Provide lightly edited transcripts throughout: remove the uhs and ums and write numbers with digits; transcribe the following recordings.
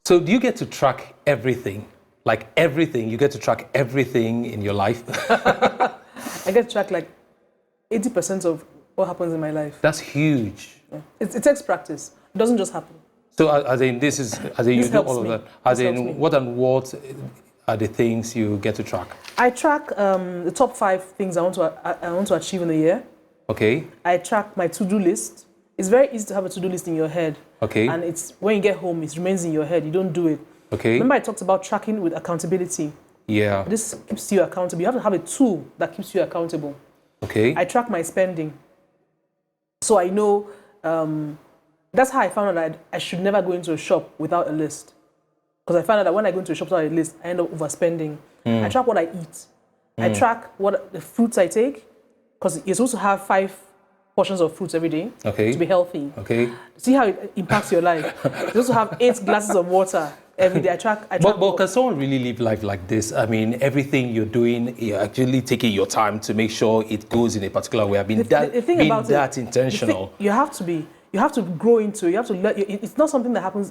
So do you get to track everything? Like everything? You get to track everything in your life? I get to track like 80% of what happens in my life. That's huge. Yeah. It takes practice. It doesn't just happen. So as in this is, as in you do all of that. As in what and what are the things you get to track? I track the top 5 things I want to achieve in a year. Okay. I track my to-do list. It's very easy to have a to-do list in your head. Okay. And it's when you get home, it remains in your head. You don't do it. Okay. Remember I talked about tracking with accountability. Yeah. This keeps you accountable. You have to have a tool that keeps you accountable. Okay. I track my spending. So I know, that's how I found out that I should never go into a shop without a list. Because I found out that when I go into a shop without a list, I end up overspending. I track what I eat. I track what the fruits I take. Because you're supposed to have 5 portions of fruits every day to be healthy. Okay. See how it impacts your life. You're supposed to have 8 glasses of water every day. I track. But can someone really live life like this? I mean, everything you're doing, you're actually taking your time to make sure it goes in a particular way. Being that intentional. You have to be. You have to grow into it. You have to learn. It's not something that happens.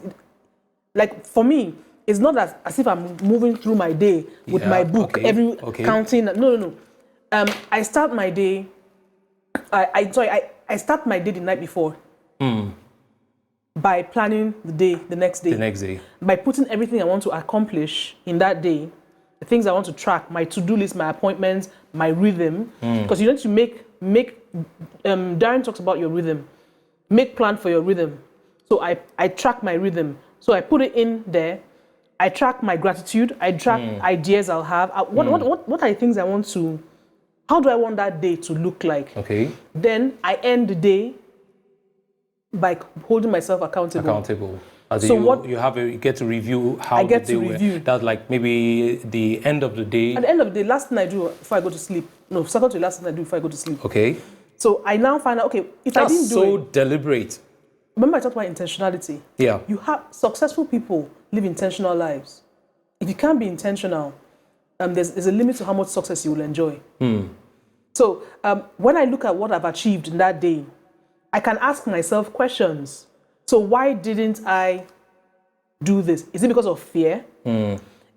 Like for me, it's not as if I'm moving through my day with my book, counting. No. I start my day. I start my day the night before. By planning the next day. By putting everything I want to accomplish in that day, the things I want to track, my to-do list, my appointments, my rhythm. Because you need to make Darren talks about your rhythm. Make plan for your rhythm. So I track my rhythm. So I put it in there. I track my gratitude. I track ideas I'll have. What are the things I want to, how do I want that day to look like? Okay. Then I end the day by holding myself accountable. As so you get to review how the day went. That's like maybe the end of the day. At the end of the day, last thing I do before I go to sleep. No, second to last thing I do before I go to sleep. Okay. So I now find out, okay, if I didn't do it. That's so deliberate. Remember I talked about intentionality. Yeah. You have successful people live intentional lives. If you can't be intentional, there's a limit to how much success you will enjoy. So when I look at what I've achieved in that day, I can ask myself questions. So why didn't I do this? Is it because of fear?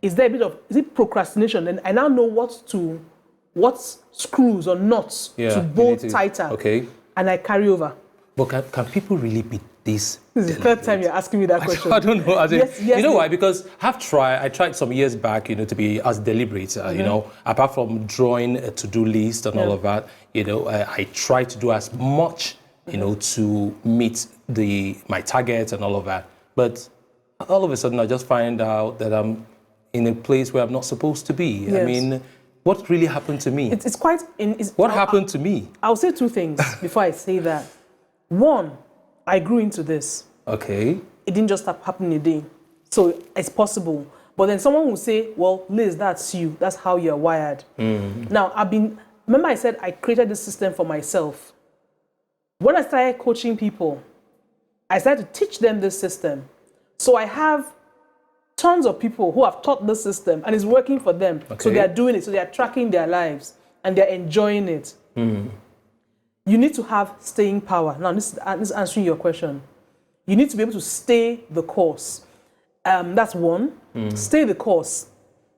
Is there a bit of, is it procrastination? And I now know what screws or knots to bolt tighter. Okay. And I carry over. But can people really be this? This is the third time you're asking me that question. I don't know. Yes, you know why? Because I tried some years back, to be as deliberate, apart from drawing a to-do list and all of that, I try to do as much, to meet my targets and all of that. But all of a sudden, I just find out that I'm in a place where I'm not supposed to be. Yes. I mean, what really happened to me? What happened to me? I'll say 2 things before I say that. One, I grew into this. Okay. It didn't just happen in a day. So it's possible. But then someone will say, well, Liz, that's you. That's how you're wired. Now, remember I said I created this system for myself. When I started coaching people, I started to teach them this system. So I have tons of people who have taught this system and it's working for them. Okay. So they are doing it. So they are tracking their lives and they're enjoying it. You need to have staying power. Now, this is answering your question. You need to be able to stay the course. That's 1. Stay the course.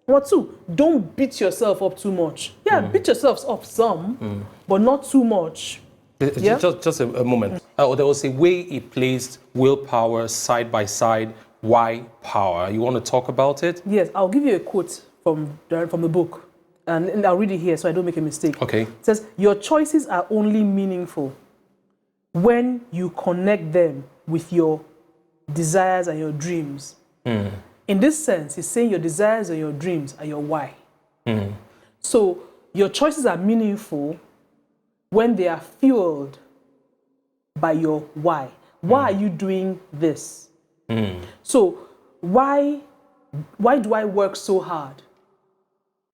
Number 2, don't beat yourself up too much. Yeah, beat yourself up some, but not too much. Just a moment. There was a way he placed willpower side by side. Why power? You want to talk about it? Yes, I'll give you a quote from the book. And I'll read it here so I don't make a mistake. Okay. It says, your choices are only meaningful when you connect them with your desires and your dreams. In this sense, he's saying your desires and your dreams are your why. So your choices are meaningful when they are fueled by your why. Why are you doing this? So why do I work so hard?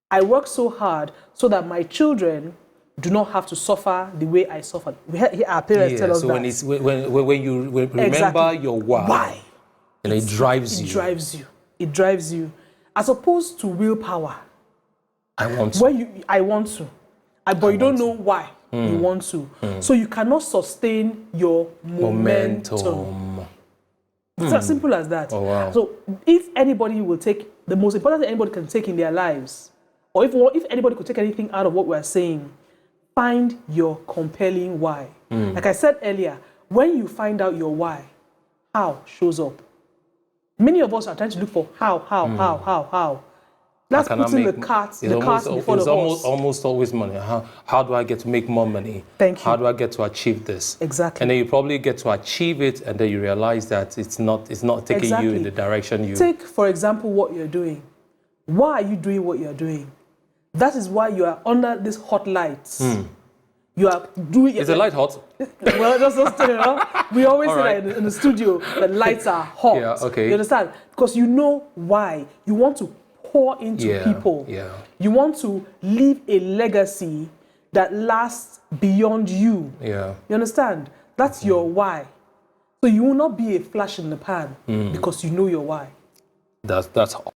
I work so hard so that my children do not have to suffer the way I suffered. Our parents tell us that. So when you remember your why, it drives you. It drives you. As opposed to willpower. I want to. But you don't know why you want to. So you cannot sustain your momentum. It's as simple as that. Oh, wow. So if anybody will take, the most important thing anybody can take in their lives, or if anybody could take anything out of what we're saying, find your compelling why. Like I said earlier, when you find out your why, how shows up. Many of us are trying to look for how. Let's put in the cart before the horse. Almost always money. How do I get to make more money? Thank you. How do I get to achieve this? Exactly. And then you probably get to achieve it, and then you realize that it's not taking you in the direction you... Take, for example, what you're doing. Why are you doing what you're doing? That is why you are under these hot lights. You are doing... Is the light hot? Well, just, we always say that in the studio, the lights are hot. Yeah, okay. You understand? Because you know why. You want to pour into people. Yeah. You want to leave a legacy that lasts beyond you. Yeah. You understand? That's your why. So you will not be a flash in the pan because you know your why. That's hot.